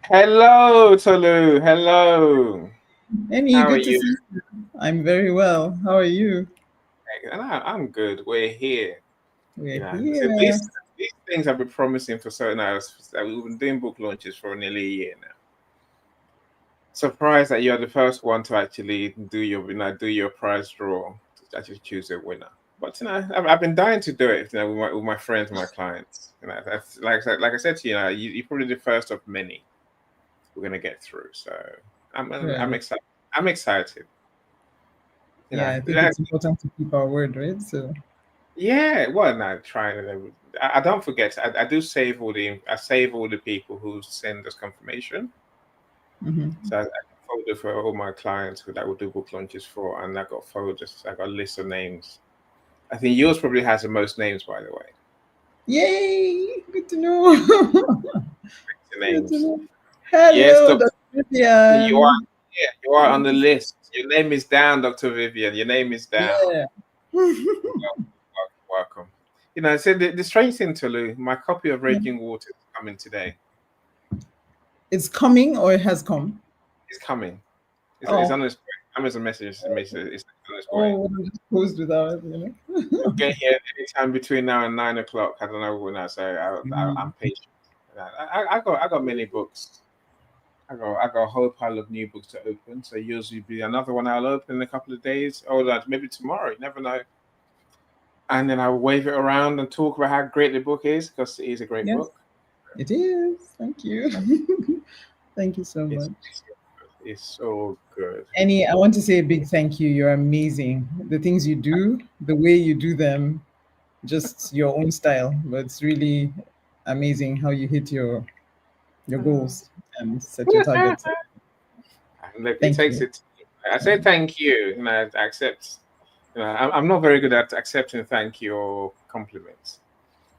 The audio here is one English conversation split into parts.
Hello, Tolu. Hello. Emmy, How are good to you? see you. I'm very well. How are you? And I'm good. We're here. We're So here. these things I've been promising for certain hours. We've been doing book launches for nearly a year now. Surprised that you're the first one to actually do your prize draw to actually choose a winner. But I've been dying to do it. With my friends and my clients. That's like I said to you. You're probably the first of many we're gonna get through. So I'm Right. excited. I'm excited. You Yeah, know, I think it's important to keep our word, right? So, Yeah, well, no, trying to. I don't forget. I do save I save all the people who send us confirmation. mhm. So I folder for all my clients who that will do book launches for, and I got folders. I got a list of names. I think yours probably has the most names, by the way. Yay! Good to know. The Good to names. know. Yes, Hello, Doctor. Dr. You are. Vivian. Yeah, you are on Good the to see list. Your name is down, Doctor Vivian. Your name is you. down. Yeah. Welcome. I said the strange thing, Tolu. My copy of Yeah. Raging Water is coming today. It's coming or it has come? It's coming. It's Oh, on its way. Amazon message it's on its way. oh, we just closed without, It'll get here anytime between now and 9 o'clock. I don't know when I say I'm patient. I got many books. I got a whole pile of new books to open. So yours will be another one I'll open in a couple of days, or like maybe tomorrow. You never know. And then I'll wave it around and talk about how great the book is because it is a great Yes, book. it is. Thank you. Thank you so It's much. it's so good. Annie, I want to say a big thank you. You're amazing. The things you do, the way you do them, just your own style. But it's really amazing how you hit your goals and set your targets. And look, it Thank takes you. it. I say thank you. I accept. I'm not very good at accepting thank you or compliments.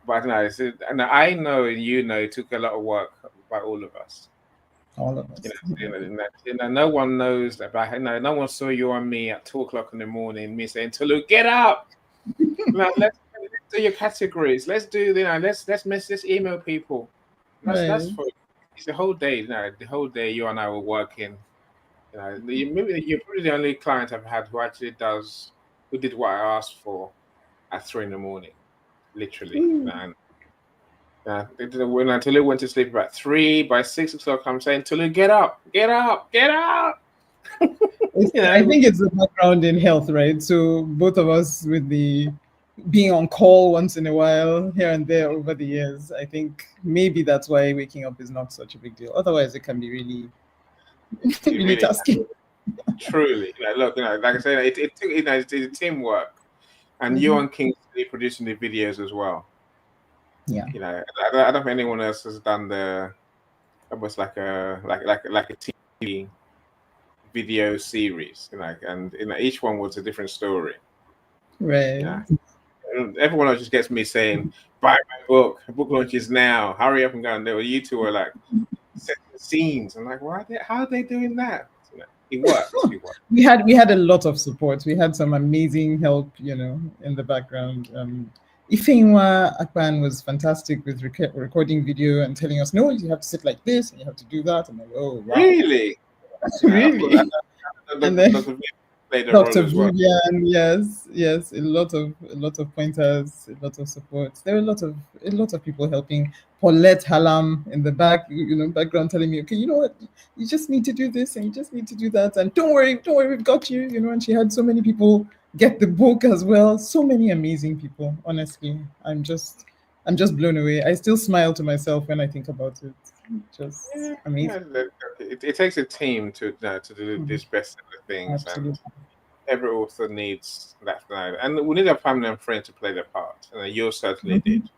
But no, and I know and it took a lot of work by all of us. All of You us. know, you know, and that- you know no one knows that. But no one saw you and me at 2 o'clock in the morning. Me saying, "Tolu, get up! Let's do your categories. Let's do. Let's email people. That's Right. for. It's the whole day. The whole day you and I were working. Maybe you're probably the only client I've had who actually who did what I asked for at 3 in the morning, literally. Ooh. When Tulu went to sleep about 3, by 6 o'clock, I'm saying, Tulu, get up, get up, get up. you I know, think it's a background in health, right? So both of us with the being on call once in a while here and there over the years, I think maybe that's why waking up is not such a big deal. Otherwise, it can be really, it really really, tasking. truly, look, like I said, it took, it's teamwork, and you Mhm. and Kingsley producing the videos as well. Yeah. I don't think anyone else has done the almost like a TV video series, and each one was a different story. Right. Yeah, everyone else just gets me saying, "Buy my book. The book launches now. Hurry up and go!" And there were you two were like setting the scenes. I'm like, how are they doing that? It worked. It worked. We had a lot of support. We had some amazing help, in the background. Ifeinwa Akpan was fantastic with recording video and telling us, no, you have to sit like this and you have to do that. I'm like, oh wow, Really, of course, really? And then Dr. V played a role Dr. as well. Vivian, yes, yes, a lot of pointers, a lot of support. There were a lot of people helping. Paulette Halam in the background telling me, okay, you know what, you just need to do this and you just need to do that, and don't worry, we've got you. And she had so many people get the book as well. So many amazing people. Honestly, I'm just blown away. I still smile to myself when I think about it. Just Yeah, amazing. it takes a team to do Mhm. these bestseller things, and Absolutely. every author needs that, and we need a family and friends to play their part, and you certainly did. Mhm.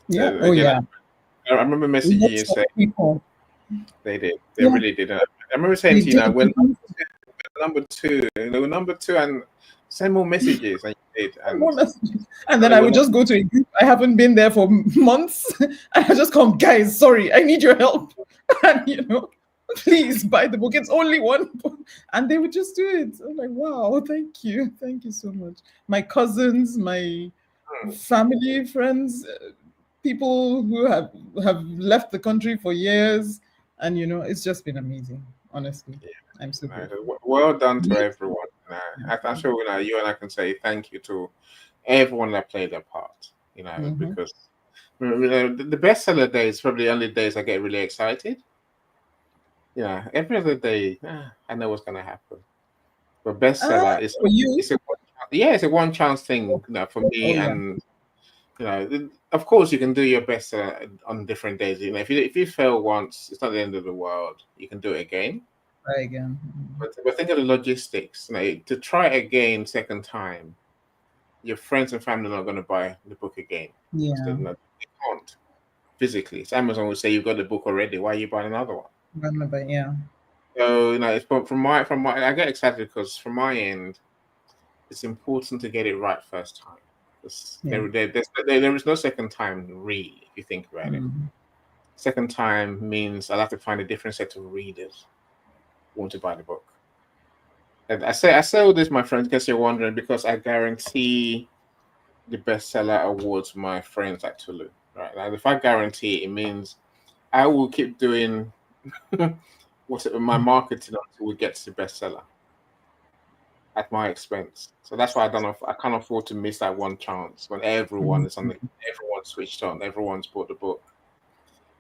Yeah. Oh Again, yeah. I remember We messaging met you some saying people. they did, they Yeah, really did. I remember saying we to did. when number two, number two, and send more messages, and you did, More and messages. And then I we're would not. just go to a group. I haven't been there for months. And I just come, guys, sorry, I need your help. And please buy the book. It's only one book. And they would just do it. I'm like, wow, thank you. Thank you so much. My cousins, my family, friends, people who have left the country for years. And it's just been amazing. Honestly, Yeah. I'm so No, grateful. well done to Me everyone. I'm sure you and I can say thank you to everyone that played their part. too. Because the bestseller days is probably the only days I get really excited. Every other day, I know what's gonna happen. But bestseller is For you? it's a yeah, it's a one chance thing, for me. Oh yeah, And of course, you can do your best on different days. If you fail once, it's not the end of the world. You can do it again. try again. But think of the logistics. To try again second time, your friends and family are not going to buy the book again because Yeah, they can't physically. So Amazon will say you've got the book already. Why are you buying another one? remember, yeah, So it's from my I get excited because from my end, it's important to get it right first time. Because yeah. there is no second time really, if you think about it. Mm. Second time means I'll have to find a different set of readers who want to buy the book. And I say all this, my friends, in case you're wondering, because I guarantee the bestseller awards my friends at Tulu. Right now, if I guarantee it means I will keep doing my marketing until we get to bestseller at my expense. So that's why I can't afford to miss that one chance when everyone is on everyone's switched on, everyone's bought the book.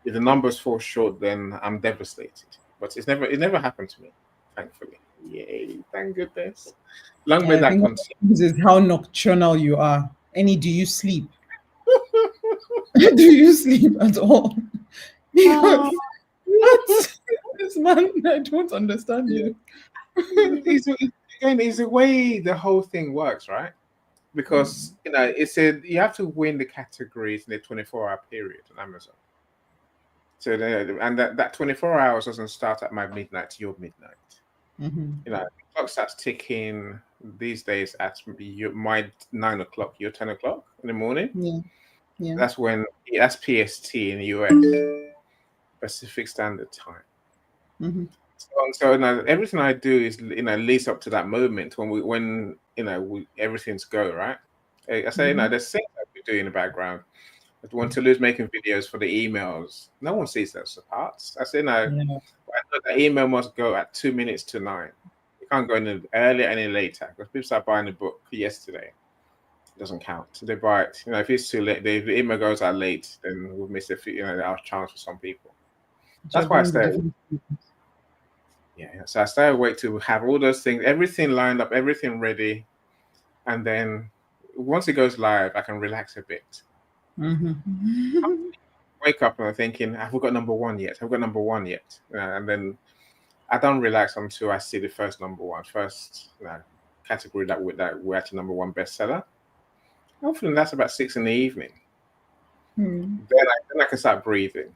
If the numbers fall short, then I'm devastated. But it never happened to me, thankfully. Yay, thank goodness. Long may Yeah, I that think one of continue. the things is how nocturnal you are. Any, do you sleep? Do you sleep at all? Oh, Because what? This man, I don't understand yeah. you. Again, it's the way the whole thing works, right? Because it said you have to win the categories in a 24-hour period on Amazon. So and that 24 hours doesn't start at my midnight to your midnight. Mm-hmm. The clock starts ticking these days at my 9 o'clock, your 10 o'clock in the morning. Yeah, yeah. That's PST in the US, Pacific Standard Time. Mm-hmm. So now everything I do is leads up to that moment when everything's go right. I say Mm-hmm. there's things that we do in the background. But when Toulouse making videos for the emails, no one sees those parts. I say no. I Yeah, know the email must go at 2 minutes to 9. You can't go any earlier, any later because people start buying the book yesterday. It doesn't count. So they buy it. If it's too late, if the email goes out late, then we'll miss our chance for some people. but you're That's why I doing the stay. different. Yeah. So I stay awake to have all those things, everything lined up, everything ready, and then once it goes live, I can relax a bit. Mm-hmm. Wake up and I'm thinking, have we got number one yet? Have we got number one yet? And then I don't relax until I see the first number one, first category that we're actually number one bestseller. Hopefully that's about 6 in the evening. Hmm. Then I can start breathing.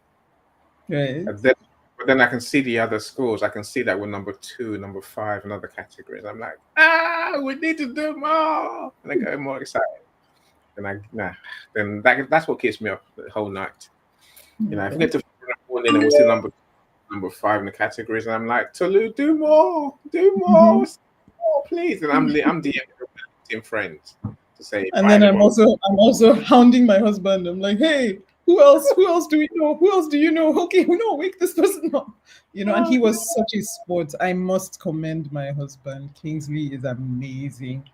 Right. But then I can see the other schools. I can see that we're number two, number five, and other categories. I'm like, we need to do more. And I get more excited. And that's what keeps me up the whole night. If we Okay. get to 4 in the morning and we're still number five in the categories, and I'm like, Tolu, do more, Mm-hmm. please. And I'm DMing friends to say And buy then the I'm book. also I'm also hounding my husband. I'm like, hey, who else? Who else do we know? Who else do you know? Okay, we know, wake this person up. And he Oh, was such a sport. I must commend my husband. Kingsley is amazing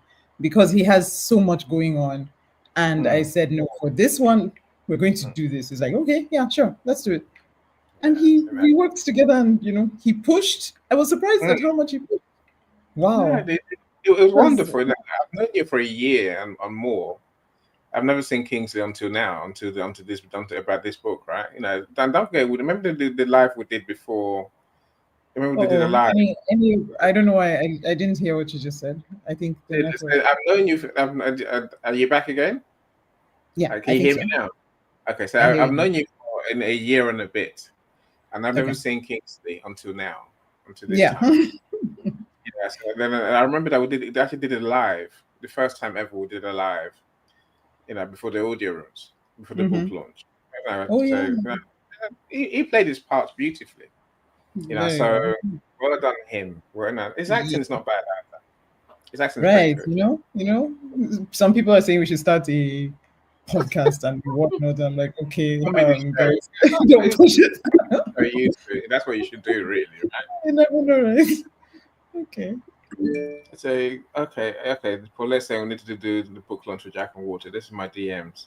because he has so much going on. And I mm, said, no, for this one, we're going to mm, do this. He's like, okay, yeah, sure, let's do it. And yeah, he so that, we worked together, and he pushed. I was surprised mm, at how much he pushed. no, Wow. it was Because wonderful. I've known you for a year and more. I've never seen Kingsley until now, until about this book, right? And don't forget, remember the live we did before. Remember we did a oh, live. I don't know why I didn't hear what you just said. I think the network. I've known you. Are you back again? Yeah, Can I you think hear me so. now? Okay, so I hear I've you now. known you for in a year and a bit, and I've never Okay. seen Kingsley until now, until this Yeah. time. Yeah, so then I remember that we actually did it live, the first time ever we did a live, before the audio rooms, before the book Hmm. launch. Oh So yeah. he played his parts beautifully. Very So well. well done him. His Yeah. acting is not bad either. His acting is very Right. good. Some people are saying we should start a podcast and whatnot. I'm like, okay, How many shows? guys, don't push it. Are used to it. That's what you should do, really, right? You never know, right? Okay. So, okay. Well, let's say we need to do the book launch with Jack and Water. This is my DMs.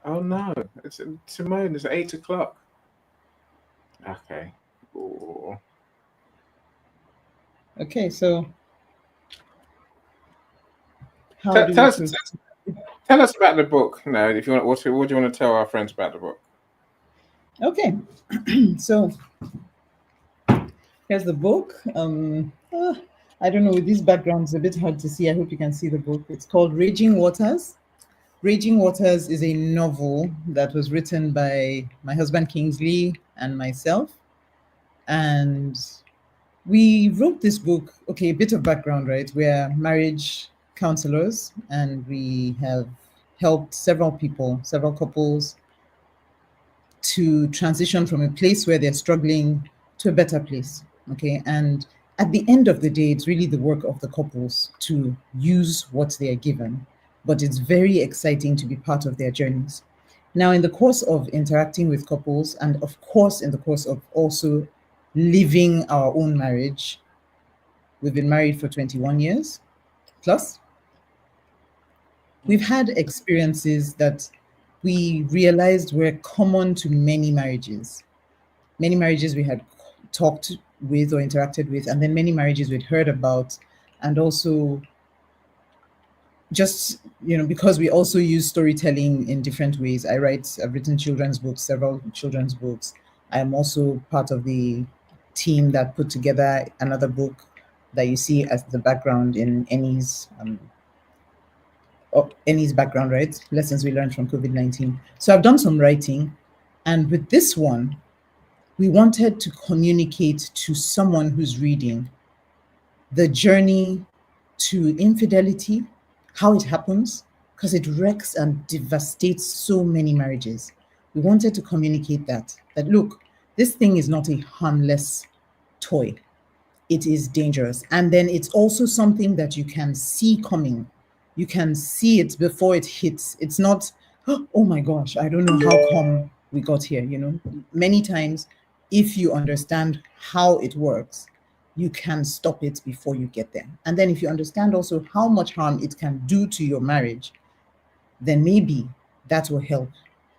Oh no, it's Simone. It's 8 o'clock. Okay. Ooh. Okay, so how Tell, do tell we us, proceed? tell us about the book. No, if you want, what do you want to tell our friends about the book? Okay, so here's the book. I don't know, with these backgrounds, a bit hard to see. I hope you can see the book. It's called Raging Waters. Raging Waters is a novel that was written by my husband Kingsley and myself. And we wrote this book. Okay, a bit of background, right? We're marriage counselors, and we have helped several people, several couples to transition from a place where they're struggling to a better place. Okay. And at the end of the day, it's really the work of the couples to use what they are given, but it's very exciting to be part of their journeys. Now, in the course of interacting with couples, and of course, in the course of also living our own marriage, we've been married for 21 years plus. We've had experiences that we realized were common to many marriages we had talked with or interacted with, and then many marriages we'd heard about. And also, just, because we also use storytelling in different ways. I've written children's books, several children's books. I'm also part of the team that put together another book that you see as the background in Annie's background, right? Lessons we learned from COVID-19. So I've done some writing, and with this one, we wanted to communicate to someone who's reading the journey to infidelity, how it happens, because it wrecks and devastates so many marriages. We wanted to communicate that look, this thing is not a harmless toy. It is dangerous. And then it's also something that you can see coming. You can see it before it hits. It's not, oh my gosh, I don't know how come we got here. Many times, if you understand how it works, you can stop it before you get there. And then if you understand also how much harm it can do to your marriage, then maybe that will help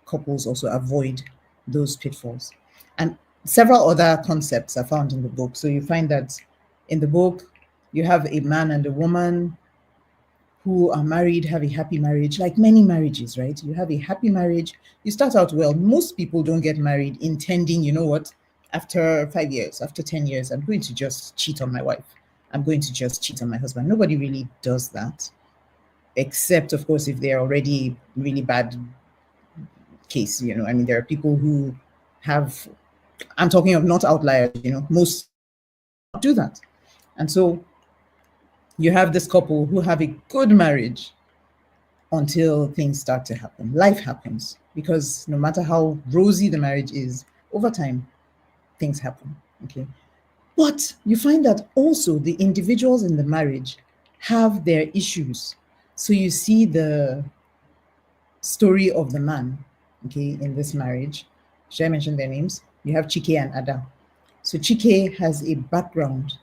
couples also avoid those pitfalls. And several other concepts are found in the book. So you find that in the book, you have a man and a woman who are married, have a happy marriage, like many marriages, right? You have a happy marriage. You start out well. Most people don't get married intending, you know what, after 5 years, after 10 years, I'm going to just cheat on my wife. I'm going to just cheat on my husband. Nobody really does that, except, of course, if they're already really bad case. I mean, there are people who have, I'm talking of not outliers, most do that. And so you have this couple who have a good marriage until things start to happen. Life happens, because no matter how rosy the marriage is, over time, things happen. Okay. But you find that also the individuals in the marriage have their issues. So you see the story of the man, okay, in this marriage. Should I mention their names? You have Chike and Ada. So Chike has a background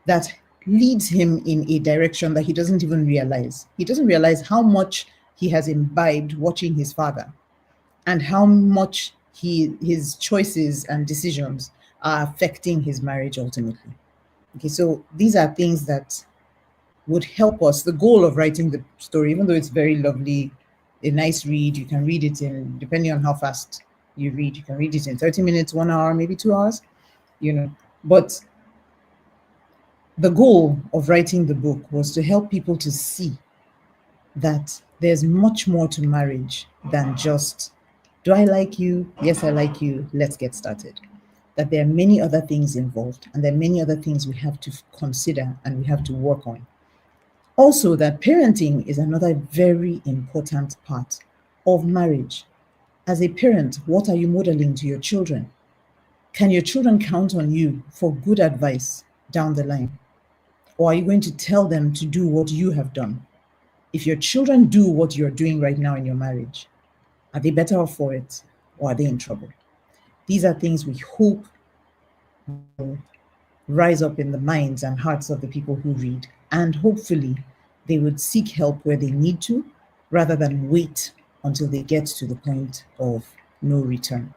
that leads him in a direction that he doesn't even realize. He doesn't realize how much he has imbibed watching his father, and how much his choices and decisions are affecting his marriage ultimately. Okay, so these are things that would help us. The goal of writing the story, even though it's very lovely, a nice read, you can read it in, depending on how fast you read, you can read it in 30 minutes, 1 hour, maybe 2 hours, But the goal of writing the book was to help people to see that there's much more to marriage than just, do I like you? Yes, I like you. Let's get started. That there are many other things involved, and there are many other things we have to consider and we have to work on. Also, that parenting is another very important part of marriage. As a parent, what are you modeling to your children? Can your children count on you for good advice down the line? Or are you going to tell them to do what you have done? If your children do what you're doing right now in your marriage, are they better off for it or are they in trouble? These are things we hope will rise up in the minds and hearts of the people who read. And hopefully, they would seek help where they need to rather than wait until they get to the point of no return,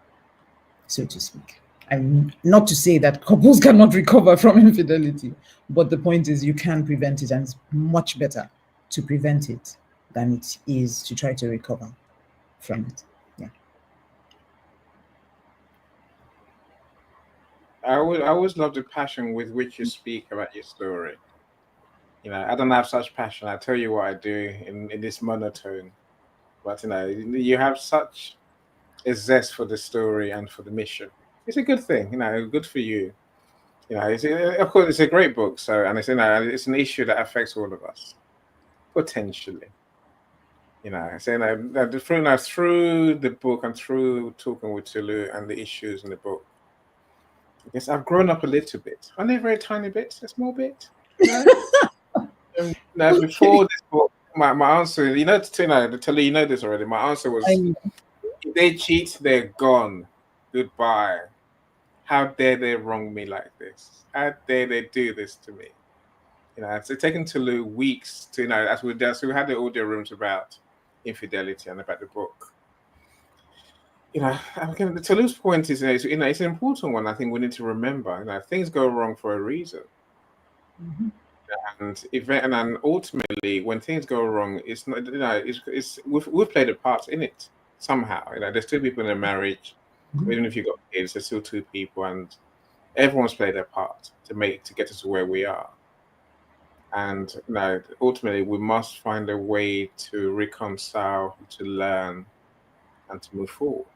so to speak. And not to say that couples cannot recover from infidelity, but the point is you can prevent it, and it's much better to prevent it than it is to try to recover from it. Yeah. I always love the passion with which you speak about your story. I don't have such passion. I tell you what I do in this monotone, but you have such a zest for the story and for the mission. It's a good thing, good for you. Of course, it's a great book. So, and it's an issue that affects all of us potentially. Saying that through the book and through talking with Tulu and the issues in the book, I guess I've grown up a little bit, only a very tiny bit, a small bit. Now, Okay. before this book, my answer, Tulu, you know this already. My answer I was, know. if they cheat, they're gone. Goodbye. How dare they wrong me like this? How dare they do this to me? It's taken Tulu weeks to, as we had the audio rooms about infidelity and about the book. Again, Tulu's point is, it's an important one. I think we need to remember, things go wrong for a reason. Mhm. And ultimately, when things go wrong, it's not, we've played a part in it somehow. There's two people in a marriage, Mhm. even if you've got kids, there's still two people, and everyone's played their part to get us to where we are. And ultimately, we must find a way to reconcile, to learn, and to move forward.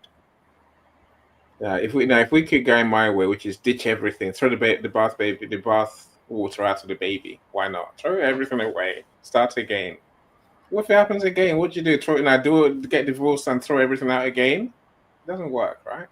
If we keep going my way, which is ditch everything, throw the bath water out of the baby. Why not? Throw everything away. Start again. What if it happens again? What do you do? Get divorced and throw everything out again? It doesn't work, right?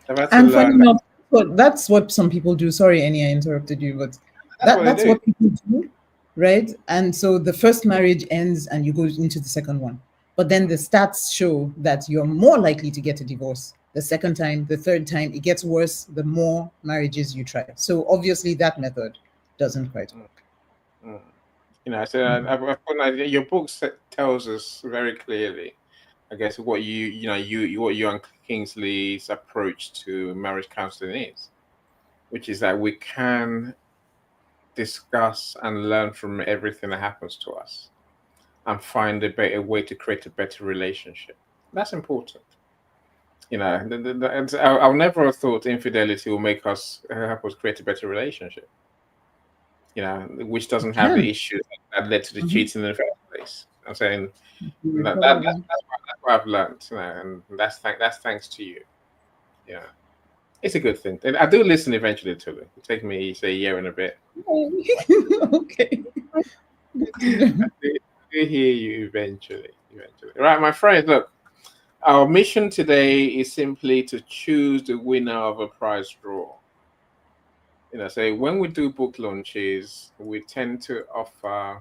I've had to And funny learn that. enough, but that's what some people do. Sorry, Annie, I interrupted you, but That's what they that's do. what people do, right? And so the first marriage ends and you go into the second one. But then the stats show that you're more likely to get a divorce the second time, the third time. It gets worse the more marriages you try. So obviously that method doesn't quite Mm, work. mm. So I've put your book tells us very clearly, I guess, what what you and Kingsley's approach to marriage counseling is, which is that we can discuss and learn from everything that happens to us and find a better way to create a better relationship. That's important. I'll never have thought infidelity will make us help us create a better relationship. Which It doesn't have the can. issues that led to the Mhm. cheating in the first place. I'm saying You that, recover that them. that's what I've learned, and that's thanks to you. Yeah, it's a good thing. And I do listen eventually to it. It takes me say a year and a bit. Okay. Good to I know. do hear you eventually. Eventually, right, my friend. Look, our mission today is simply to choose the winner of a prize draw. So when we do book launches, we tend to offer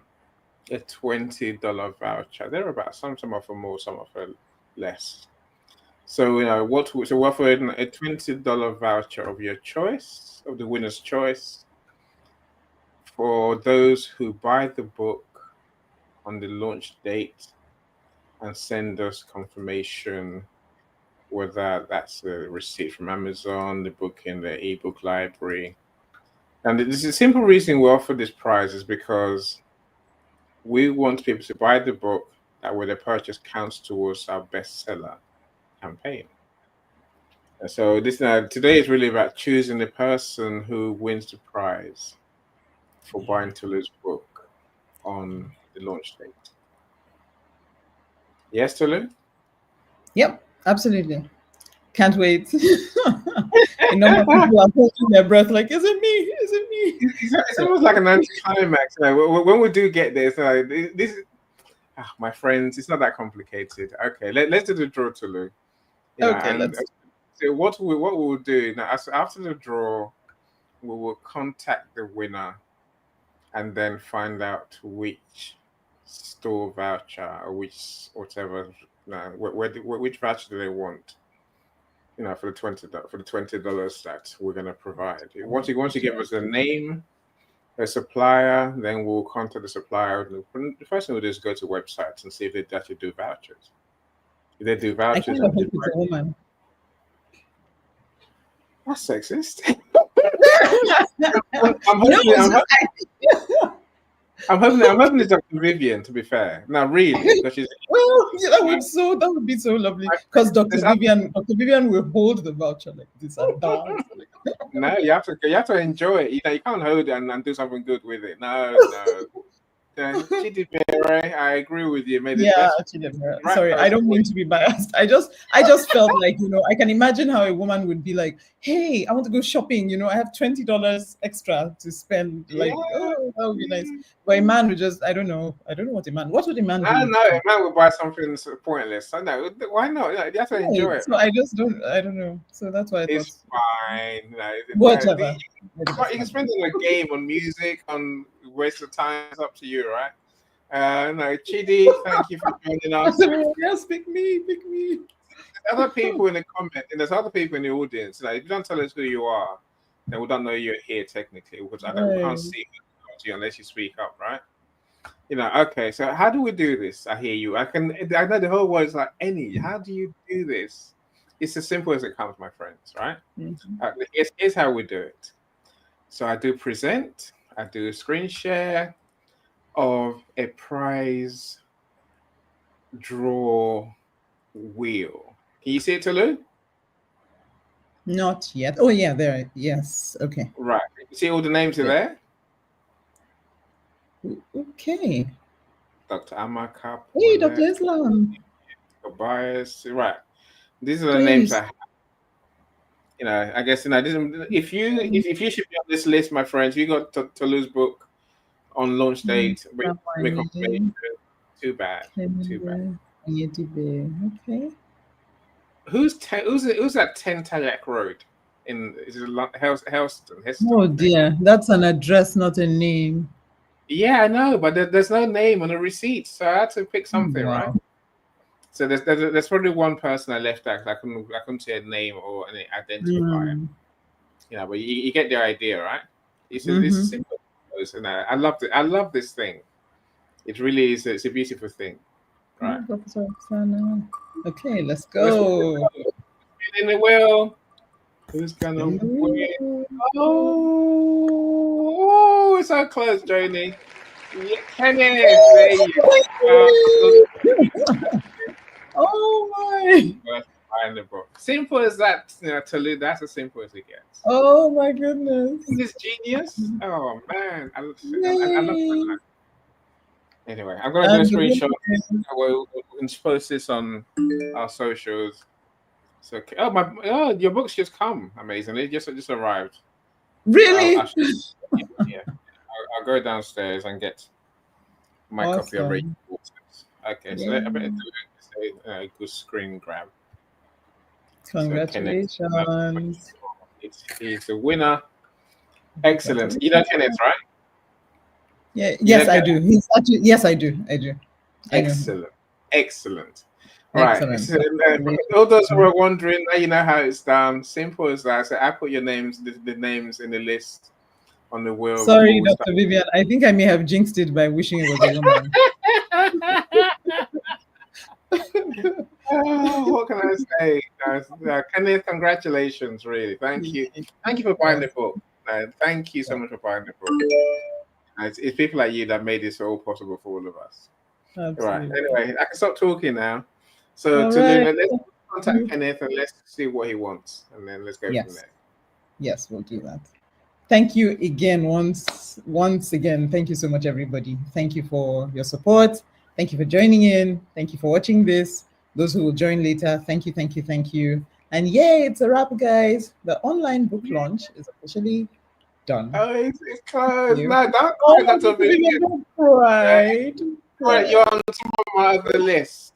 a $20 voucher. They're about some offer more, some offer less. So we offer a $20 voucher of your choice, of the winner's choice, for those who buy the book on the launch date and send us confirmation, whether that's a receipt from Amazon, the book in the ebook library. And this is a simple reason we offer this prize is because we want people to buy the book that way the purchase counts towards our bestseller campaign. And so today is really about choosing the person who wins the prize for buying Tulu's book on the launch date. Yes, Tulu? Yep, absolutely. Can't wait. A number of people are holding their breath, like, is it me? Is it me? It's So, almost like an anticlimax. When we do get there, my friends, it's not that complicated. Okay, let's do the draw, Tulu. okay, And let's. so what we'll do now, after the draw, we will contact the winner and then find out which store voucher or which whatever. No, which voucher do they want? For the $20 that we're gonna provide. Once you give us a name, a supplier, then we'll contact the supplier. The first thing we'll do is go to websites and see if they actually do vouchers. If they do I vouchers, kind of hope it's a woman. that's sexist. No, I'm hoping it's Dr. Vivian. To be fair, now really, because she's well, yeah, that would be so lovely. Because Dr. Vivian will hold the voucher like this and dance. no, you have to enjoy it. You can't hold it and do something good with it. No. Chidibere, I agree with you. Made it Yeah, best. Chidebere. Right Sorry, I person. don't mean to be biased. I just felt like, I can imagine how a woman would be like, hey, I want to go shopping, I have $20 extra to spend. Like, oh, that would be nice. But a man would just, I don't know what would a man do? No, a man would buy something pointless. So no, why not? You have to enjoy it. So I don't know. So that's why I thought. It's fine. Whatever. You can spend it on a game, on music, on waste of time. It's up to you, right? No, Chidi, thank you for joining us. Yes, pick me. There's other people in the comment, and there's other people in the audience. If you don't tell us who you are, then we don't know you're here technically, because we can't see you unless you speak up, right? Okay, so how do we do this? I hear you. I know the whole word is like how do you do this? It's as simple as it comes, my friends, right? Mm-hmm. Here's how we do it. So I do present, I do a screen share of a prize draw wheel. Can you see it, Tolu? Not yet. Oh yeah, there. Yes. Okay. Right. You see all the names are there? Okay. Dr. Amakap. Hey, Dr. Islam. Tobias. Right. These are the names I have. I guess if you should be on this list, my friends, you got Tolu's book on launch date. Too bad. Okay. Who's that 10 Tajak Road is it Helston? Oh dear, that's an address, not a name. Yeah, I know, but there's no name on the receipt, so I had to pick something, right? So there's probably one person I left out. I couldn't say a name or an identifier. But you get the idea, right? It's simple, and I love it. I love this thing. It really is. It's a beautiful thing, right? Okay, let's go. In the wheel. Who's gonna win? Oh, it's so close, Joni. Yeah, Kenneth. There you go. Oh my! Find the book. Simple as that, Tolu. That's as simple as it gets. Oh my goodness! Isn't this genius? Oh man, I love that. Anyway, I'm gonna do a screenshot. We'll post this on our socials. So, your book's just come. Amazing! It just arrived. Really? I'll go downstairs and get my copy of Rachel Waters. Okay, so I better do a good screen grab. Congratulations! He's the winner. Excellent. You know Kenneth, right? Yeah. Yes, I do. He's actually. Yes, I do. Excellent. Right. So, all those who are wondering, now you know how it's done. Simple as that. So I put your names, the names in the list on the wheel. Sorry, Dr. Vivian. I think I may have jinxed it by wishing it was a woman. What can I say? Kenneth, congratulations, really. Thank you. Thank you for buying the book. Thank you so much for buying the book. It's people like you that made this all possible for all of us. Absolutely. Right. Anyway, I can stop talking now. So let's contact Kenneth and let's see what he wants, and then let's go from there. Yes, we'll do that. Thank you again, once again. Thank you so much, everybody. Thank you for your support. Thank you for joining in. Thank you for watching this. Those who will join later, thank you. And yay, it's a wrap, guys. The online book launch is officially done. Oh, it's closed. No, don't cry. That's a video. Right. You're on some of my other lists.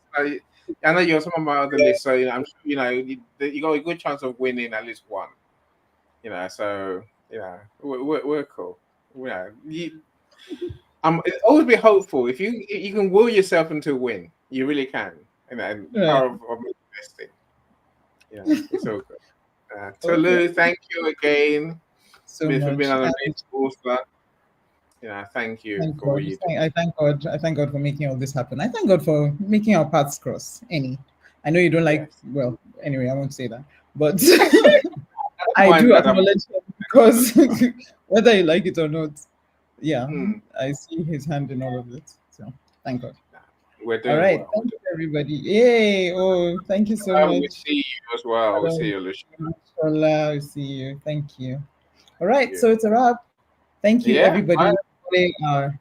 I know you're on some of my other lists, so I'm sure you got a good chance of winning at least one. So we're cool. always be hopeful. If you can will yourself into a win, you really can. And the Right. power of investing. Yeah, it's all good. Okay. Tolu, thank you again So for being much. an And amazing author. Thank you thank for what God. you do. I thank God. I thank God for making all this happen. I thank God for making our paths cross. I know you don't like. Yes. Well, anyway, I won't say that. But I don't I mind do that. I'm acknowledge him because whether you like it or not, yeah, mm, I see his hand in all of it. So thank God. nah, we're All doing right. well. We're Thank doing you, everybody. Yay. Oh, thank you so we much. see you as well. We see you, Lucia. Shola, we see you. Thank you. All Thank right. you. So it's a wrap. Thank you, Yeah. everybody. Bye. Following our.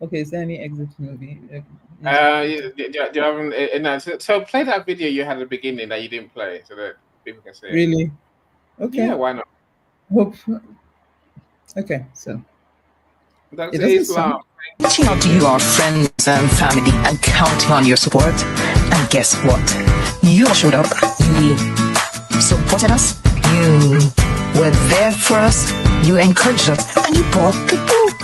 Okay, is there any exit movie? Do you have no, so play that video you had at the beginning that you didn't play so that people can see it. Really? Yeah, Okay. why not? Hope. Okay. So That's it doesn't Islam. sound. Reaching out to you, our friends and family, and counting on your support. And guess what? You showed up. You supported us. You were there for us. You encouraged us. And you bought the book.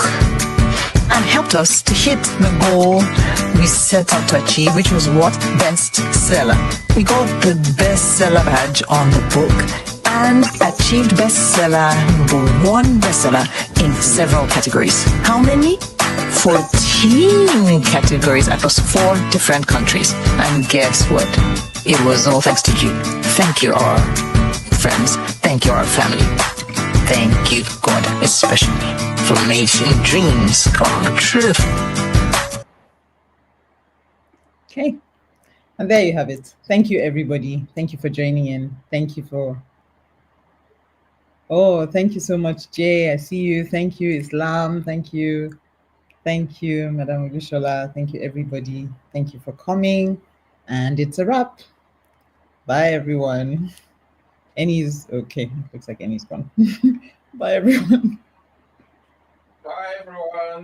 And helped us to hit the goal we set out to achieve, which was what? Bestseller. We got the bestseller badge on the book and achieved bestseller, #1 bestseller in several categories. How many? 14 categories across 4 different countries. And guess what? It was all thanks to you. Thank you, our friends. Thank you, our family. Thank you, God, especially for making dreams come true. Okay. And there you have it. Thank you, everybody. Thank you for joining in. Thank you for. Oh, thank you so much, Jay. I see you. Thank you, Islam. Thank you. Thank you, Madam Olushola. Thank you, everybody. Thank you for coming. And it's a wrap. Bye, everyone. Annie's okay. Looks like Annie's gone. Bye, everyone. Bye, everyone.